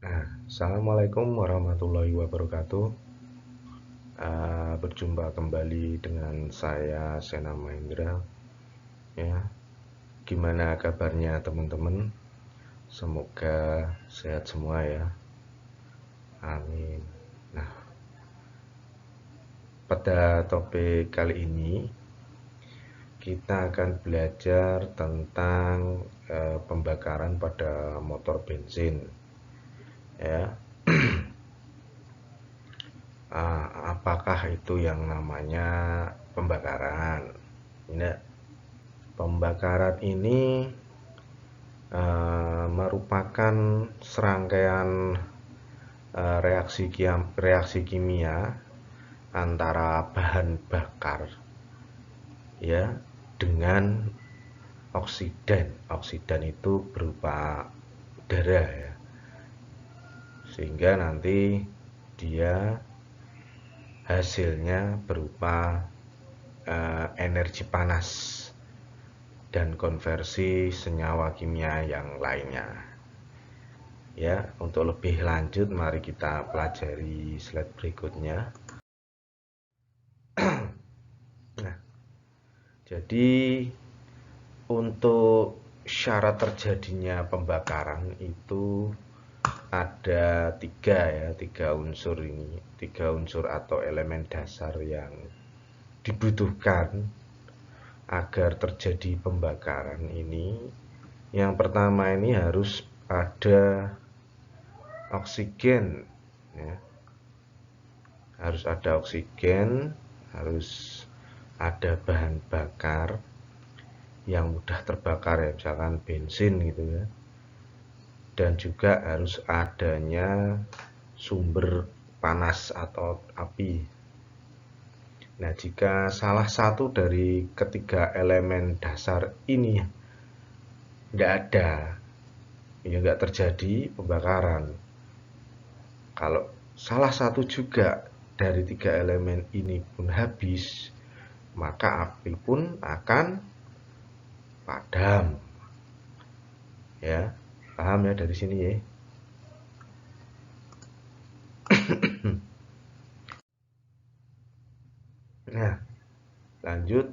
Assalamualaikum warahmatullahi wabarakatuh. Berjumpa kembali dengan saya Sena Mahendra. Ya, gimana kabarnya teman-teman? Semoga sehat semua ya. Amin. Nah, pada topik kali ini kita akan belajar tentang pembakaran pada motor bensin. Ya, apakah itu yang namanya pembakaran? Ini pembakaran ini merupakan serangkaian reaksi kimia antara bahan bakar ya dengan oksidan. Oksidan itu berupa udara ya. Sehingga nanti dia hasilnya berupa energi panas dan konversi senyawa kimia yang lainnya. Ya, untuk lebih lanjut mari kita pelajari slide berikutnya. Nah, jadi untuk syarat terjadinya pembakaran itu ada tiga unsur ini, tiga unsur atau elemen dasar yang dibutuhkan agar terjadi pembakaran ini. Yang pertama ini harus ada oksigen ya. Harus ada oksigen, harus ada bahan bakar yang mudah terbakar ya, misalkan bensin gitu ya. Dan juga harus adanya sumber panas atau api. Nah, jika salah satu dari ketiga elemen dasar ini tidak ada, ya nggak terjadi pembakaran. Kalau salah satu juga dari tiga elemen ini pun habis, maka api pun akan padam. Ya, paham ya dari sini ya. Nah, lanjut.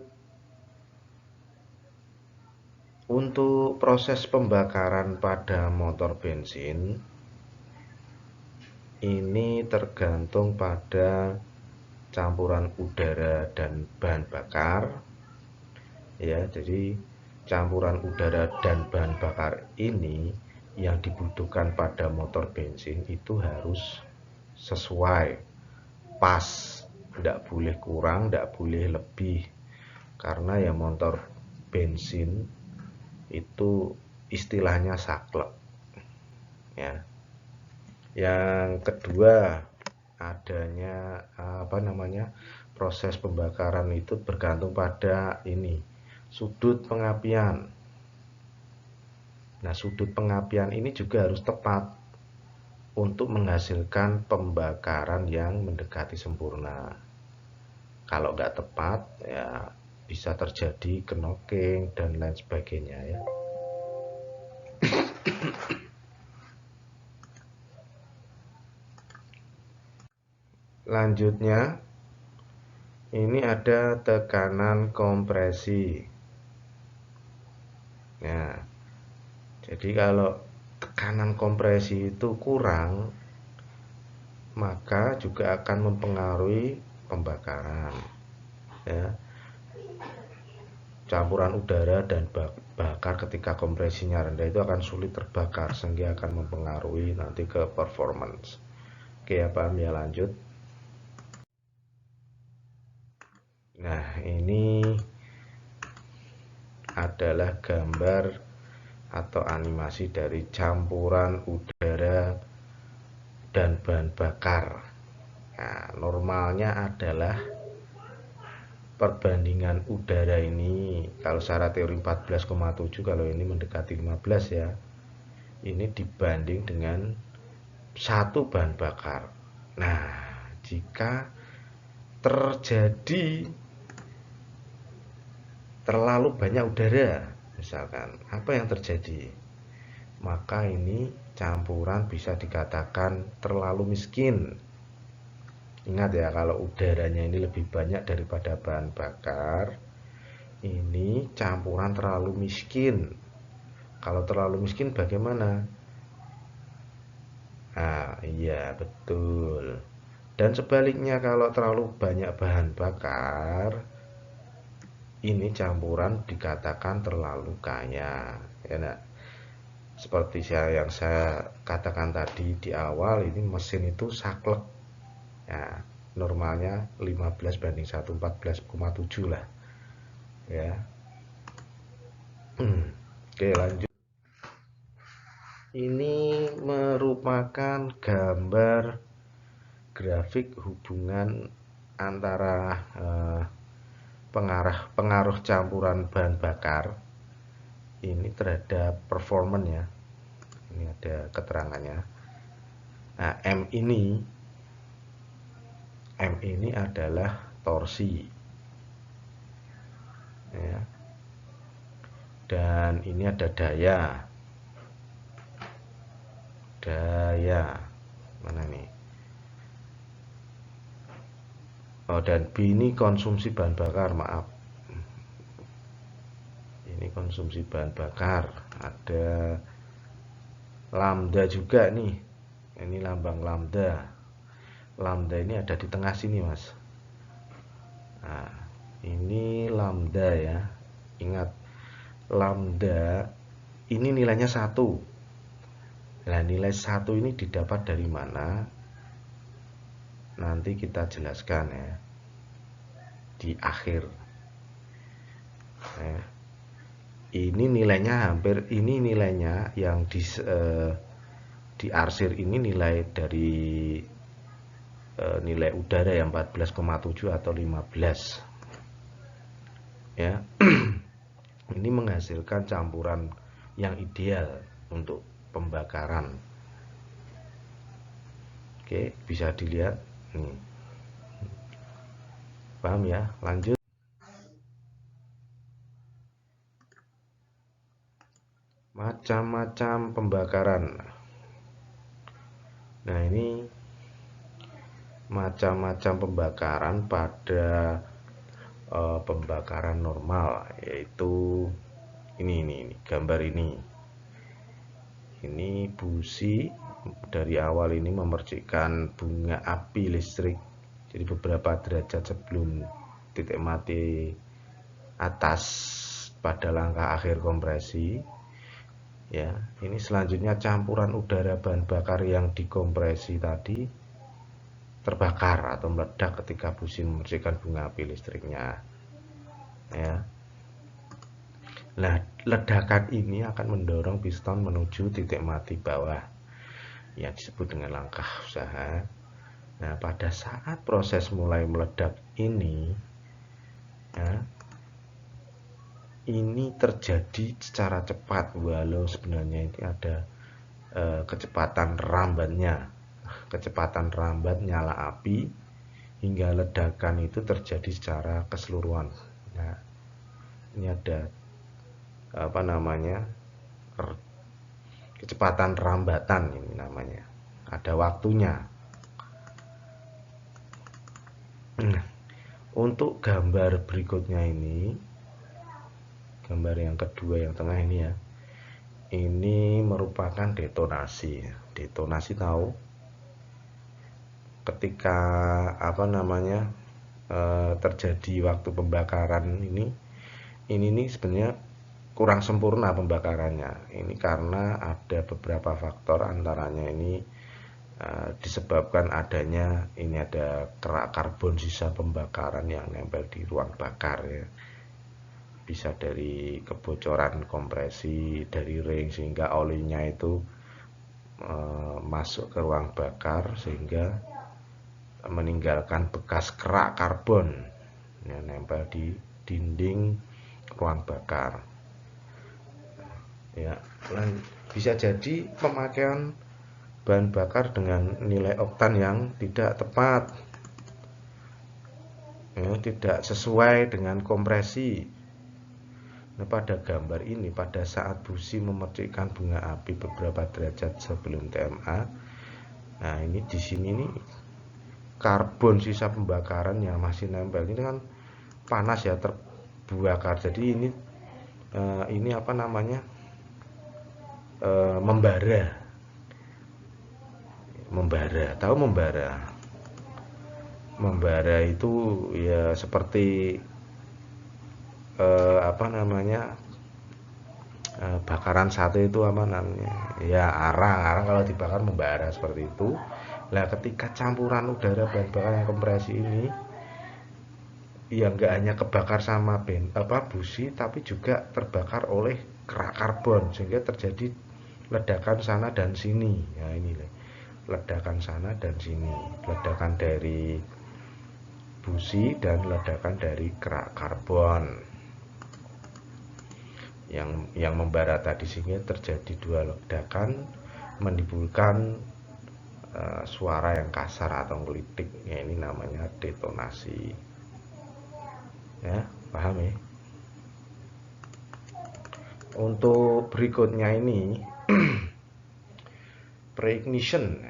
Untuk proses pembakaran pada motor bensin ini tergantung pada campuran udara dan bahan bakar. Ya, jadi campuran udara dan bahan bakar ini yang dibutuhkan pada motor bensin itu harus sesuai, pas, tidak boleh kurang, tidak boleh lebih, karena ya motor bensin itu istilahnya saklek ya. Yang kedua, adanya proses pembakaran itu bergantung pada ini, sudut pengapian. Nah, sudut pengapian ini juga harus tepat untuk menghasilkan pembakaran yang mendekati sempurna. Kalau nggak tepat ya bisa terjadi knocking dan lain sebagainya ya. Lanjutnya ini ada tekanan kompresi. Nah, jadi kalau tekanan kompresi itu kurang, maka juga akan mempengaruhi pembakaran. Ya, campuran udara dan bakar ketika kompresinya rendah itu akan sulit terbakar, sehingga akan mempengaruhi nanti ke performance. Oke ya, paham ya, lanjut. Nah, ini adalah gambar atau animasi dari campuran udara dan bahan bakar. Nah, normalnya adalah perbandingan udara ini, kalau secara teori 14,7, kalau ini mendekati 15 ya. Ini dibanding dengan satu bahan bakar. Nah, jika terjadi terlalu banyak udara misalkan, apa yang terjadi? Maka ini campuran bisa dikatakan terlalu miskin. Ingat ya, kalau udaranya ini lebih banyak daripada bahan bakar, ini campuran terlalu miskin. Kalau terlalu miskin bagaimana? Ah, iya, betul. Dan sebaliknya, kalau terlalu banyak bahan bakar, ini campuran dikatakan terlalu kaya. Ya, nah, seperti yang saya katakan tadi di awal, ini mesin itu saklek. Ya, normalnya 15 banding 1, 14,7 lah. Ya. Oke, lanjut. Ini merupakan gambar grafik hubungan antara pengaruh campuran bahan bakar ini terhadap performance ya. Ini ada keterangannya. Nah, M ini adalah torsi. Ya. Dan ini ada daya. Mana nih? Oh, dan B ini konsumsi bahan bakar, maaf. Ini konsumsi bahan bakar. Ada lambda juga nih. Ini lambang lambda. Lambda ini ada di tengah sini, Mas. Nah, ini lambda ya. Ingat, lambda ini nilainya 1. Nah, nilai 1 ini didapat dari mana? Nanti kita jelaskan ya di akhir. Nah, ini nilainya yang diarsir ini nilai dari nilai udara yang 14,7 atau 15. Ya. Ini menghasilkan campuran yang ideal untuk pembakaran. Oke, bisa dilihat nih. Paham ya? Lanjut. Macam-macam pembakaran. Nah, ini macam-macam pembakaran pada pembakaran normal, yaitu ini gambar ini. Ini busi dari awal ini memercikkan bunga api listrik. Jadi beberapa derajat sebelum titik mati atas pada langkah akhir kompresi. Ya, ini selanjutnya campuran udara bahan bakar yang dikompresi tadi terbakar atau meledak ketika busi memercikkan bunga api listriknya. Ya. Nah, ledakan ini akan mendorong piston menuju titik mati bawah yang disebut dengan langkah usaha. Nah, pada saat proses mulai meledak ini, ya, ini terjadi secara cepat, walau sebenarnya ini ada kecepatan rambat nyala api hingga ledakan itu terjadi secara keseluruhan. Nah, ini ada kecepatan rambatan, ini namanya, ada waktunya. Untuk gambar berikutnya ini, gambar yang kedua yang tengah ini ya, ini merupakan detonasi. Detonasi tahu ketika terjadi waktu pembakaran ini sebenarnya kurang sempurna pembakarannya. Ini karena ada beberapa faktor, antaranya ini disebabkan adanya ada kerak karbon sisa pembakaran yang nempel di ruang bakar ya. Bisa dari kebocoran kompresi dari ring sehingga olinya itu masuk ke ruang bakar sehingga meninggalkan bekas kerak karbon yang nempel di dinding ruang bakar. Ya, bisa jadi pemakaian bahan bakar dengan nilai oktan yang tidak tepat, ya, tidak sesuai dengan kompresi. Nah, pada gambar ini pada saat busi memercikkan bunga api beberapa derajat sebelum TMA, nah ini di sini nih karbon sisa pembakaran yang masih nempel ini kan panas ya, terbakar. Jadi ini apa namanya, membara. Tahu membara? Membara itu ya seperti apa namanya, bakaran sate itu apa namanya, ya arang kalau dibakar membara seperti itu. Nah, ketika campuran udara bahan bakar yang kompresi ini, ya nggak hanya kebakar sama busi, tapi juga terbakar oleh kerak karbon sehingga terjadi ledakan sana dan sini. Ya ini ledakan sana dan sini, ledakan dari busi dan ledakan dari kerak karbon yang membara tadi, sehingga terjadi dua ledakan menimbulkan suara yang kasar atau ngelitik. Ya, ini namanya detonasi. Ya, paham ya? Untuk berikutnya ini pre-ignition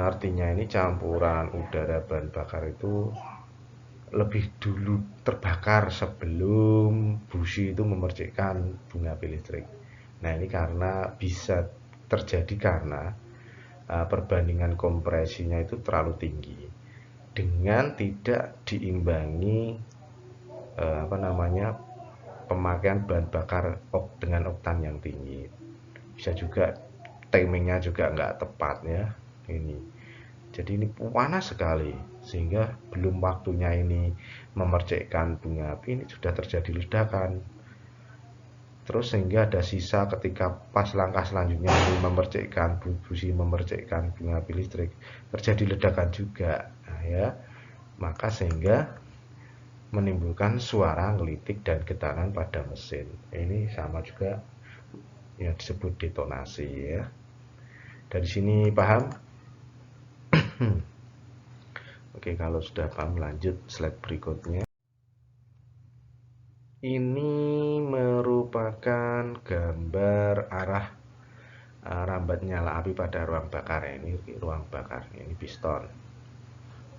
artinya ini campuran udara bahan bakar itu lebih dulu terbakar sebelum busi itu memercikkan bunga api listrik. Nah, ini karena bisa terjadi karena perbandingan kompresinya itu terlalu tinggi dengan tidak diimbangi apa namanya, pemakaian bahan bakar dengan oktan yang tinggi. Bisa juga timingnya juga nggak tepat ya ini. Jadi ini panas sekali sehingga belum waktunya ini memercikkan bunga api, ini sudah terjadi ledakan. Terus sehingga ada sisa ketika pas langkah selanjutnya ini memercikkan busi, memercikkan bunga api listrik, terjadi ledakan juga. Nah, ya, maka sehingga menimbulkan suara ngelitik dan getaran pada mesin. Ini sama juga yang disebut detonasi ya. Dari sini paham? Oke, kalau sudah paham lanjut slide berikutnya. Ini merupakan gambar arah rambat nyala api pada ruang bakar. Ini ruang bakar, ini piston.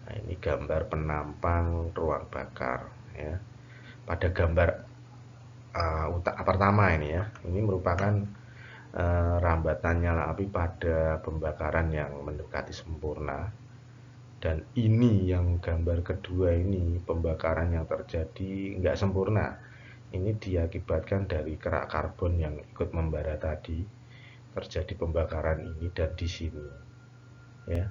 Nah, ini gambar penampang ruang bakar ya. Pada gambar pertama ini ya, ini merupakan rambatan nyala api pada pembakaran yang mendekati sempurna. Dan ini yang gambar kedua, ini pembakaran yang terjadi nggak sempurna. Ini diakibatkan dari kerak karbon yang ikut membara tadi, terjadi pembakaran ini dan di sini ya.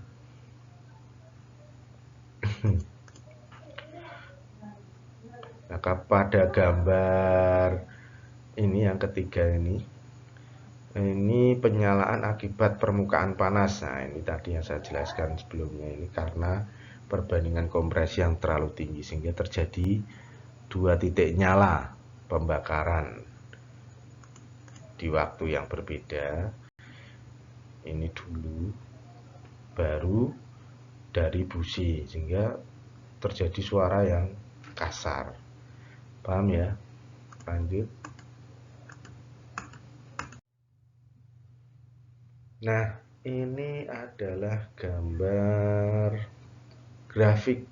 Nah, pada gambar ini yang ketiga ini penyalaan akibat permukaan panas. Nah, ini tadi yang saya jelaskan sebelumnya, ini karena perbandingan kompresi yang terlalu tinggi sehingga terjadi dua titik nyala pembakaran di waktu yang berbeda. Ini dulu baru dari busi sehingga terjadi suara yang kasar. Paham ya? Lanjut. Nah, ini adalah gambar grafik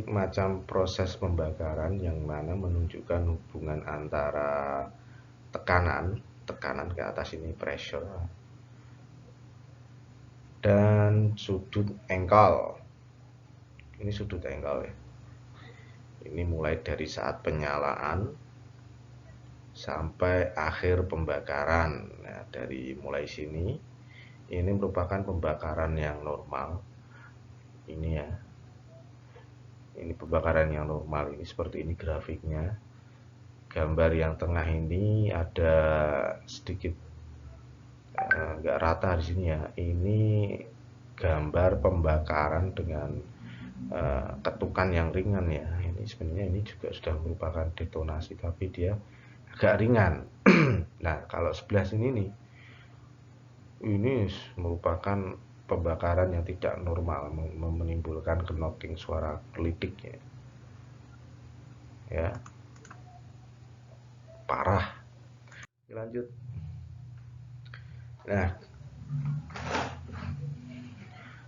macam proses pembakaran yang mana menunjukkan hubungan antara tekanan ke atas ini pressure, dan sudut engkol. Ini sudut engkol ya. Ini mulai dari saat penyalaan sampai akhir pembakaran. Nah, dari mulai sini ini merupakan pembakaran yang normal. Ini ya. Ini pembakaran yang normal, ini seperti ini grafiknya. Gambar yang tengah ini ada sedikit nggak rata di sini ya. Ini gambar pembakaran dengan ketukan yang ringan ya. Ini sebenarnya ini juga sudah merupakan detonasi tapi dia agak ringan. Nah, kalau sebelah sini nih, ini merupakan pembakaran yang tidak normal, menimbulkan knocking, suara kelitik ya. ya, parah. Lanjut. Nah,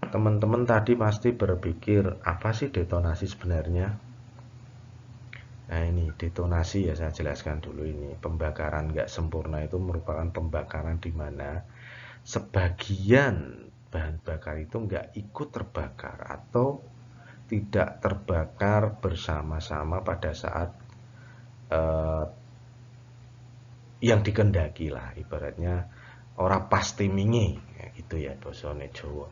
teman-teman tadi pasti berpikir apa sih detonasi sebenarnya? Nah, ini detonasi ya, saya jelaskan dulu. Ini pembakaran nggak sempurna itu merupakan pembakaran di mana sebagian bahan bakar itu nggak ikut terbakar atau tidak terbakar bersama-sama pada saat eh, yang dikendaki lah, ibaratnya orang pasti mingi ya, gitu ya bosone Jawa.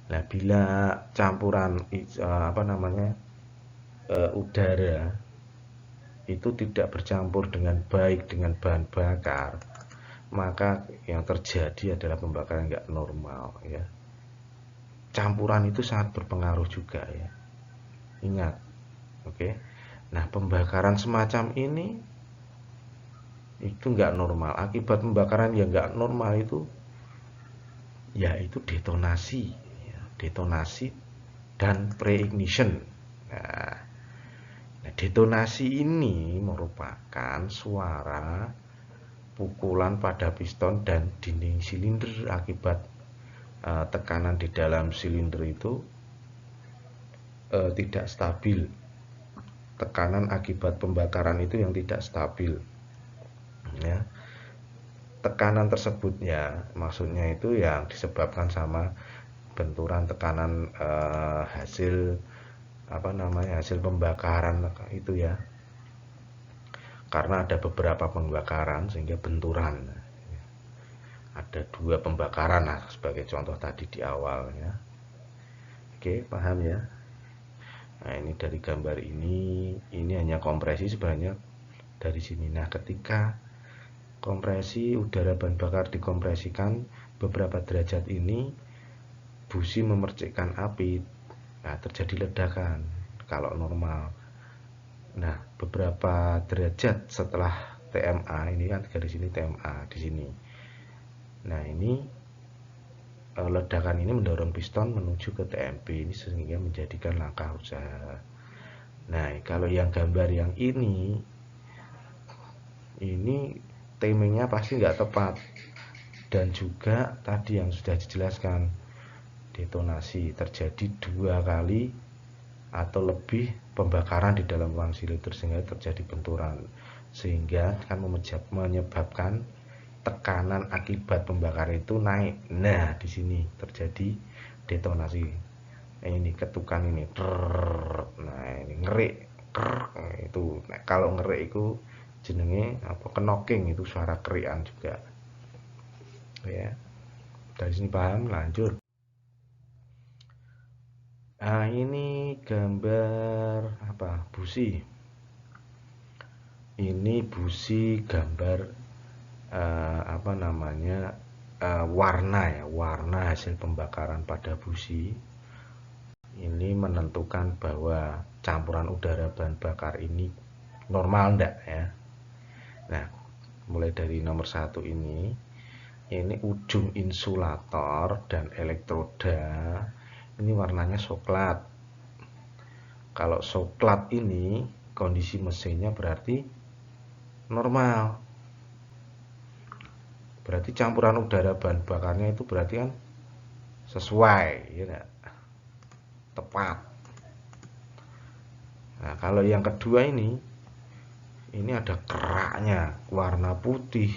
Nah, bila campuran apa namanya udara itu tidak bercampur dengan baik dengan bahan bakar, maka yang terjadi adalah pembakaran nggak normal ya. Campuran itu sangat berpengaruh juga ya. Ingat, oke. Nah, pembakaran semacam ini itu nggak normal. Akibat pembakaran yang nggak normal itu yaitu detonasi, ya, detonasi dan pre-ignition. Nah, detonasi ini merupakan suara pukulan pada piston dan dinding silinder akibat tekanan di dalam silinder itu tidak stabil. Tekanan akibat pembakaran itu yang tidak stabil. Ya, tekanan tersebutnya maksudnya itu yang disebabkan sama benturan tekanan hasil apa namanya hasil pembakaran itu ya, karena ada beberapa pembakaran sehingga benturan. Ada 2 pembakaran lah sebagai contoh tadi di awal ya. Oke, paham ya? Nah, ini dari gambar ini hanya kompresi sebenarnya dari sini. Nah, ketika kompresi udara bahan bakar dikompresikan beberapa derajat ini, busi memercikkan api, nah terjadi ledakan kalau normal. Nah, beberapa derajat setelah TMA, ini kan garis ini TMA di sini. Nah, ini ledakan ini mendorong piston menuju ke TMP ini sehingga menjadikan langkah usaha. Nah, kalau yang gambar yang ini timingnya pasti nggak tepat, dan juga tadi yang sudah dijelaskan, detonasi terjadi 2 kali atau lebih pembakaran di dalam ruang silinder sehingga terjadi benturan, sehingga akan menyebabkan tekanan akibat pembakaran itu naik. Nah, di sini terjadi detonasi. Ini ketukan ini. Nah, ini ngerik. Itu. Nah, kalau ngerik itu jenenge apa, knocking, itu suara kerikan juga. Ya. Dari sini paham, lanjut. Nah, ini gambar apa? Busi. Ini busi gambar apa namanya warna ya, warna hasil pembakaran pada busi ini menentukan bahwa campuran udara bahan bakar ini normal enggak ya. Nah, mulai dari nomor 1 ini ujung insulator dan elektroda ini warnanya coklat. Kalau coklat ini kondisi mesinnya berarti normal. Berarti campuran udara bahan bakarnya itu berarti kan sesuai ya enggak? Tepat. Nah, kalau yang kedua ini ada keraknya, warna putih.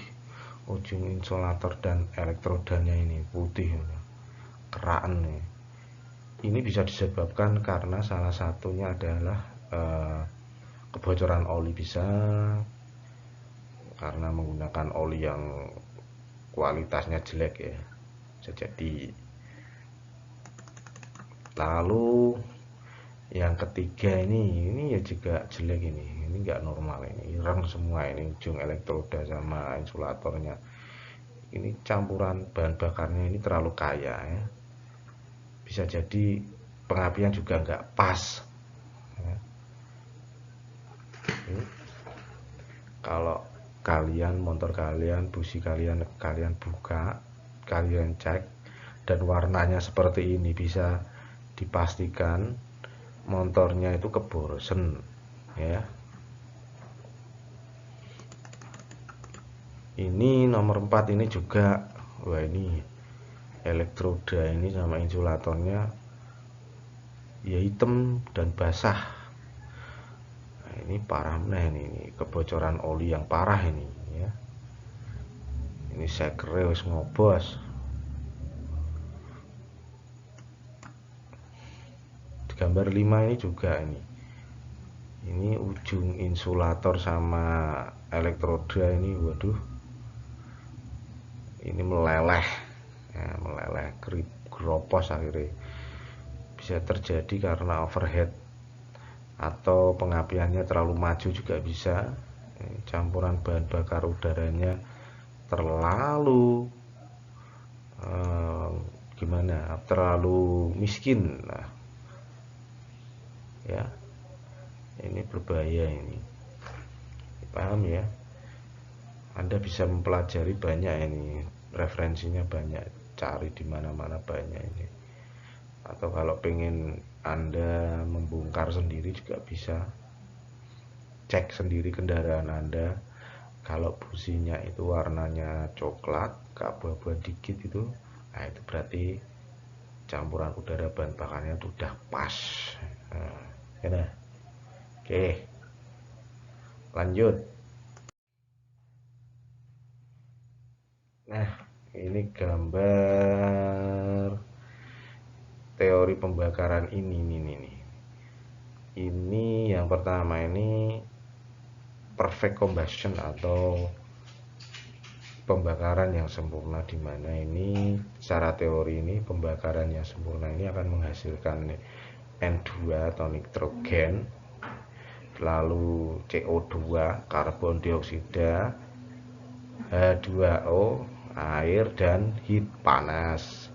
Ujung insulator dan elektrodanya ini putih, kerak nih. Ini bisa disebabkan karena salah satunya adalah kebocoran oli, bisa karena menggunakan oli yang kualitasnya jelek ya, bisa jadi. Lalu yang ketiga ini ya juga jelek, ini nggak normal, ini ireng semua, ini ujung elektroda sama insulatornya. Ini campuran bahan bakarnya ini terlalu kaya ya, bisa jadi pengapian juga nggak pas ya. Kalau kalian motor kalian, busi kalian buka, kalian cek dan warnanya seperti ini, bisa dipastikan motornya itu kebosen ya. Ini nomor 4 ini juga, wah ini elektroda ini sama insulatornya ya hitam dan basah. Nah, ini parah nih, ini kebocoran oli yang parah ini ya. Ini sekre wis ngobos. Di gambar 5 ini juga ini ujung insulator sama elektroda ini, waduh, ini meleleh ya, meleleh gropos akhirnya. Bisa terjadi karena overheat atau pengapiannya terlalu maju juga bisa. Campuran bahan bakar udaranya terlalu gimana, terlalu miskin. Nah ya, ini berbahaya ini, paham ya. Anda bisa mempelajari banyak ini, referensinya banyak, cari di mana-mana banyak ini. Atau kalau pengen Anda membongkar sendiri juga bisa, cek sendiri kendaraan Anda. Kalau businya itu warnanya coklat, keabu-abu dikit itu, nah itu berarti campuran udara bahan bakarnya sudah pas. Nah, ya nah. Oke, lanjut. Nah, ini gambar teori pembakaran ini nih. Ini yang pertama ini perfect combustion atau pembakaran yang sempurna, di mana ini secara teori ini pembakaran yang sempurna ini akan menghasilkan N2 atau nitrogen, lalu CO2 karbon dioksida, H2O air, dan heat panas.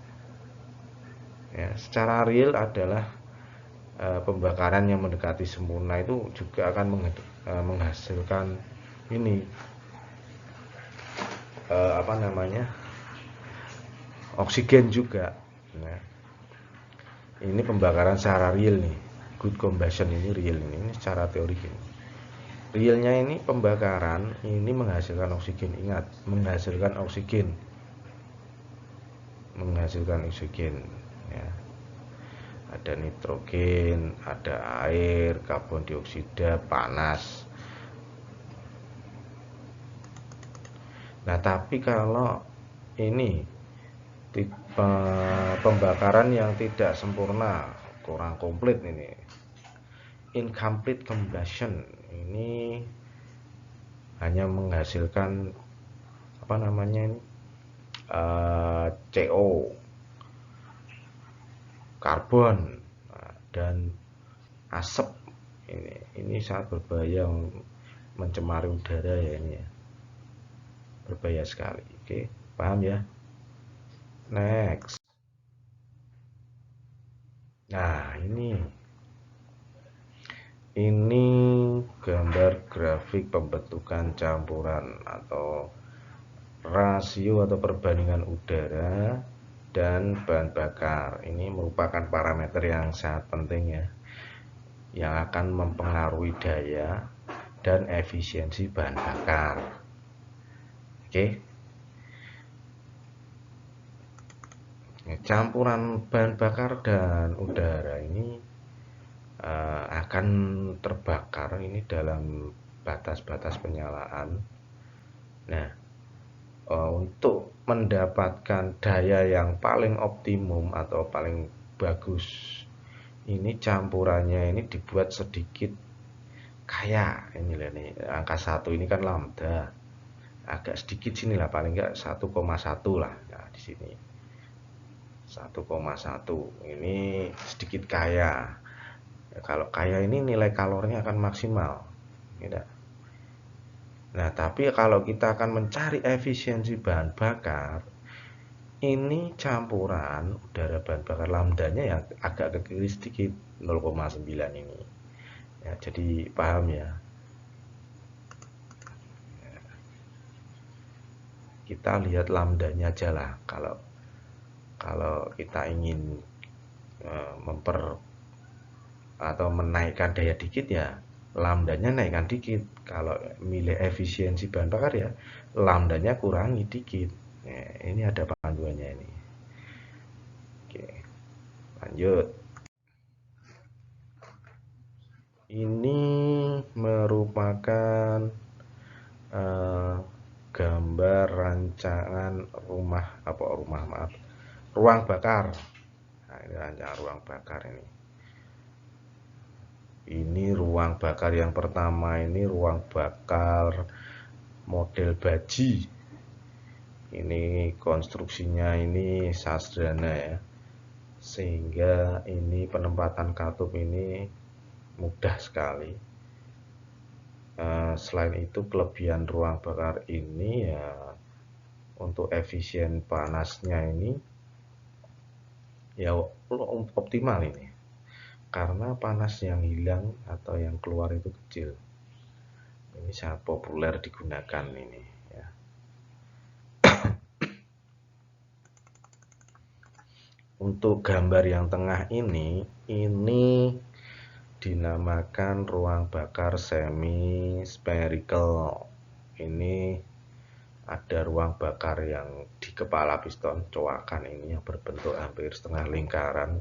Ya, secara real adalah pembakaran yang mendekati sempurna itu juga akan menghasilkan ini apa namanya, oksigen juga. Nah, ini pembakaran secara real nih, good combustion ini real ini secara teori gini. Realnya ini pembakaran ini menghasilkan oksigen, ingat, menghasilkan oksigen ya. Ada nitrogen, ada air, karbon dioksida, panas. Nah, tapi kalau ini tipe pembakaran yang tidak sempurna, kurang komplit ini, incomplete combustion, ini hanya menghasilkan apa namanya ini, CO, karbon, dan asap. Ini sangat berbahaya, mencemari udara ya ini ya. Berbahaya sekali. Oke, paham ya? Next. Nah, ini gambar grafik pembentukan campuran atau rasio atau perbandingan udara dan bahan bakar. Ini merupakan parameter yang sangat penting ya, yang akan mempengaruhi daya dan efisiensi bahan bakar. Oke. Campuran bahan bakar dan udara ini akan terbakar ini dalam batas-batas penyalaan. Nah, untuk mendapatkan daya yang paling optimum atau paling bagus, ini campurannya ini dibuat sedikit kaya. Ini lah nih, angka 1 ini kan lambda, agak sedikit sini lah, paling enggak 1,1 lah. Nah, di sini 1,1 ini sedikit kaya. Ya, kalau kaya ini nilai kalornya akan maksimal, tidak? Nah, tapi kalau kita akan mencari efisiensi bahan bakar, ini campuran udara bahan bakar lambdanya yang agak ke kiri sedikit, 0,9 ini. Ya, jadi paham ya? Kita lihat lambdanya aja lah. Kalau kita ingin memper atau menaikkan daya dikit ya lambdanya naikkan dikit. Kalau milih efisiensi bahan bakar ya lambdanya kurangi dikit. Ini ada panduannya ini. Oke, lanjut. Ini merupakan eh, gambar rancangan ruang bakar. Nah, ini rancangan ruang bakar ini. Ini ruang bakar yang pertama, ini ruang bakar model baji. Ini konstruksinya ini sasdrana ya, sehingga ini penempatan katup ini mudah sekali. Selain itu kelebihan ruang bakar ini ya untuk efisien panasnya ini ya optimal ini, karena panas yang hilang atau yang keluar itu kecil. Ini sangat populer digunakan ini ya. Untuk gambar yang tengah ini dinamakan ruang bakar semi spherical. Ini ada ruang bakar yang di kepala piston coakan ini yang berbentuk hampir setengah lingkaran.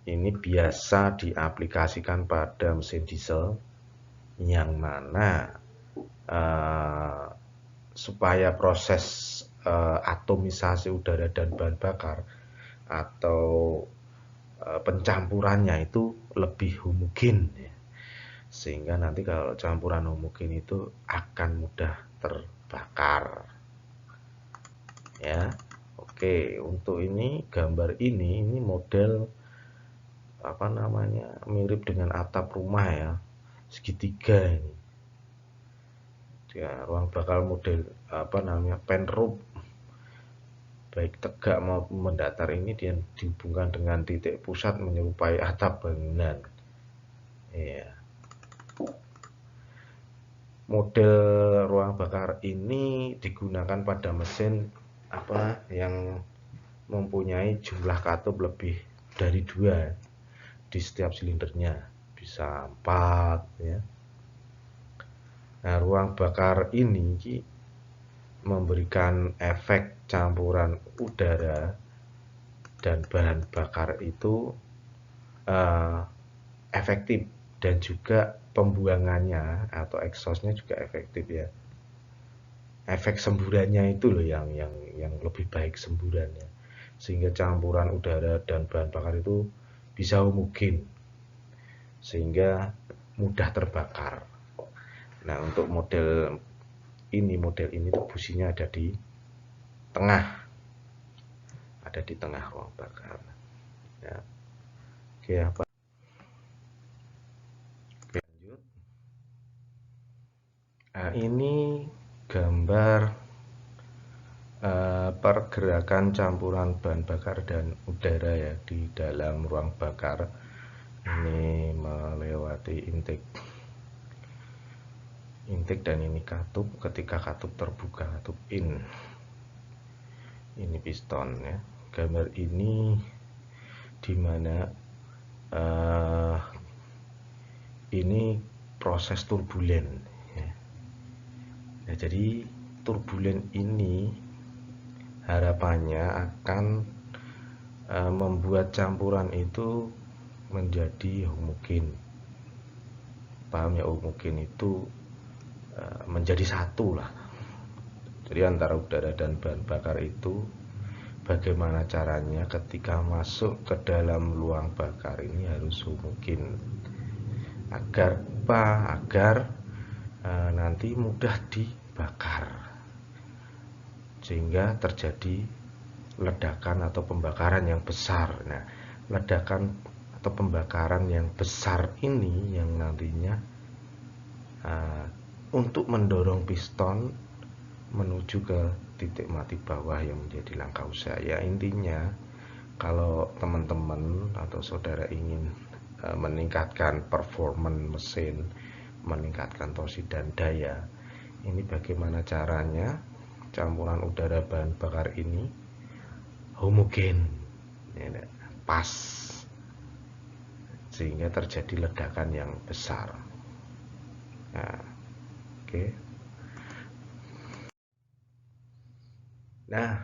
Ini biasa diaplikasikan pada mesin diesel yang mana supaya proses atomisasi udara dan bahan bakar atau pencampurannya itu lebih homogen ya. Sehingga nanti kalau campuran homogen itu akan mudah terbakar ya. Oke, untuk ini gambar ini model apa namanya, mirip dengan atap rumah ya, segitiga ini ya, ruang bakar model apa namanya, penroof, baik tegak maupun mendatar ini dia dihubungkan dengan titik pusat menyerupai atap bangunan ya. Model ruang bakar ini digunakan pada mesin apa yang mempunyai jumlah katup lebih dari 2 di setiap silindernya, bisa 4 ya. Nah, ruang bakar ini memberikan efek campuran udara dan bahan bakar itu efektif, dan juga pembuangannya atau exhaustnya juga efektif ya. Efek semburannya itu loh yang lebih baik semburannya, sehingga campuran udara dan bahan bakar itu bisa homogen sehingga mudah terbakar. Nah, untuk model ini tuh businya ada di tengah, ruang bakar ya. Oke, apa lanjut. Nah, ini gambar pergerakan campuran bahan bakar dan udara ya di dalam ruang bakar. Ini melewati intake dan ini katup. Ketika katup terbuka, katup in, ini piston ya. Gambar ini dimana ini proses turbulen ya. Nah, jadi turbulen ini harapannya akan membuat campuran itu menjadi homogen. Paham ya, homogen itu menjadi satu lah. Jadi antara udara dan bahan bakar itu bagaimana caranya ketika masuk ke dalam ruang bakar ini harus homogen. Agar apa? Agar nanti mudah dibakar, sehingga terjadi ledakan atau pembakaran yang besar. Nah, ledakan atau pembakaran yang besar ini yang nantinya untuk mendorong piston menuju ke titik mati bawah yang menjadi langkah usaha ya. Intinya kalau teman-teman atau saudara ingin meningkatkan performance mesin, meningkatkan torsi dan daya, ini bagaimana caranya campuran udara bahan bakar ini homogen ya, pas sehingga terjadi ledakan yang besar. Nah, oke. Nah,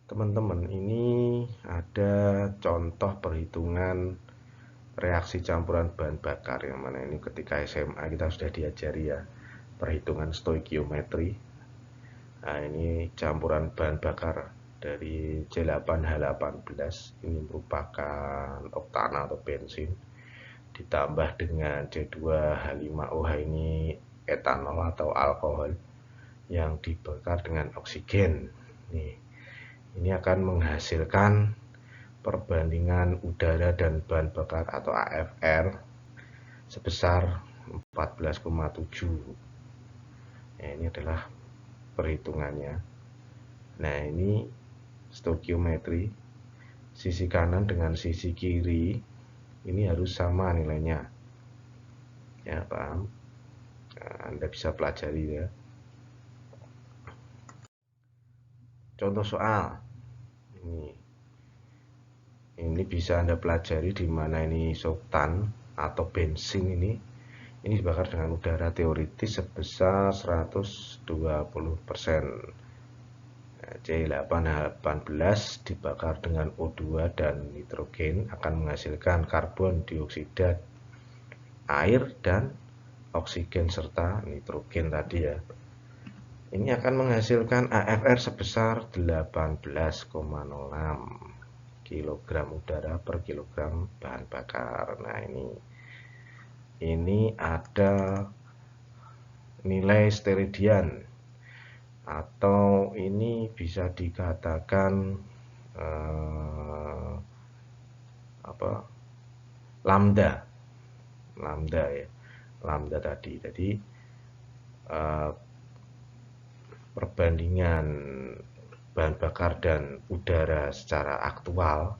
teman-teman, ini ada contoh perhitungan reaksi campuran bahan bakar, yang mana ini ketika SMA kita sudah diajari ya, perhitungan stoikiometri. Nah, ini campuran bahan bakar dari C8H18, ini merupakan oktana atau bensin, ditambah dengan C2H5OH, ini etanol atau alkohol yang dibakar dengan oksigen. Nih, ini akan menghasilkan perbandingan udara dan bahan bakar atau AFR sebesar 14,7. Nah, ini adalah perhitungannya. Nah, ini stoikiometri. Sisi kanan dengan sisi kiri ini harus sama nilainya. Ya, paham? Nah, Anda bisa pelajari ya. Contoh soal. Ini bisa Anda pelajari di mana ini soktan atau bensin ini dibakar dengan udara teoritis sebesar 120%. C8H18 dibakar dengan O2 dan nitrogen akan menghasilkan karbon dioksida, air, dan oksigen serta nitrogen tadi ya. Ini akan menghasilkan AFR sebesar 18,06 kilogram udara per kilogram bahan bakar. Nah, ini ada nilai sterilian, atau ini bisa dikatakan lambda ya, lambda tadi. Jadi perbandingan bahan bakar dan udara secara aktual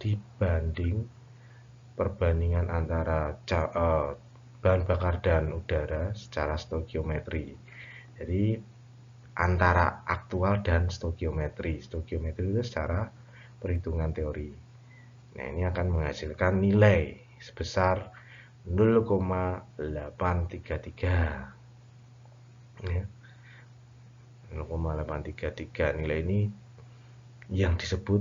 dibanding perbandingan antara bahan bakar dan udara secara stoikiometri. Jadi antara aktual dan stoikiometri. Stoikiometri itu secara perhitungan teori. Nah, ini akan menghasilkan nilai sebesar 0,833. Ya. 0,833. Nilai ini yang disebut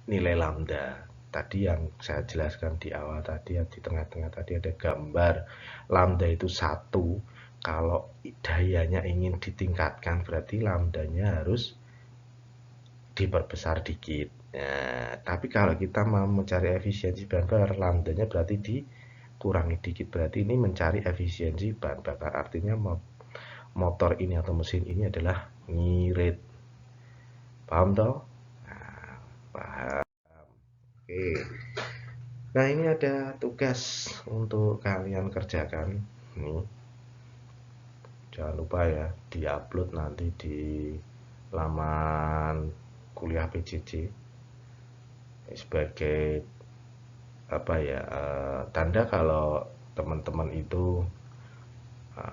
nilai lambda. Tadi yang saya jelaskan di awal tadi, di tengah-tengah tadi ada gambar lambda itu 1. Kalau dayanya ingin ditingkatkan, berarti lambdanya harus diperbesar dikit. Nah, tapi kalau kita mau mencari efisiensi bahan bakar, lambdanya berarti dikurangi dikit. Berarti ini mencari efisiensi bahan bakar. Artinya motor ini atau mesin ini adalah ngirit. Paham toh? Nah, paham. Oke. Nah, ini ada tugas untuk kalian kerjakan. Nih. Jangan lupa ya, diupload nanti di laman kuliah PJJ sebagai tanda kalau teman-teman itu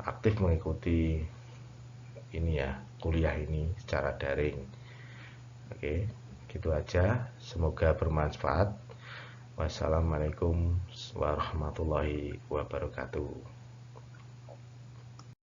aktif mengikuti ini ya, kuliah ini secara daring. Oke, gitu aja. Semoga bermanfaat. Wassalamualaikum warahmatullahi wabarakatuh.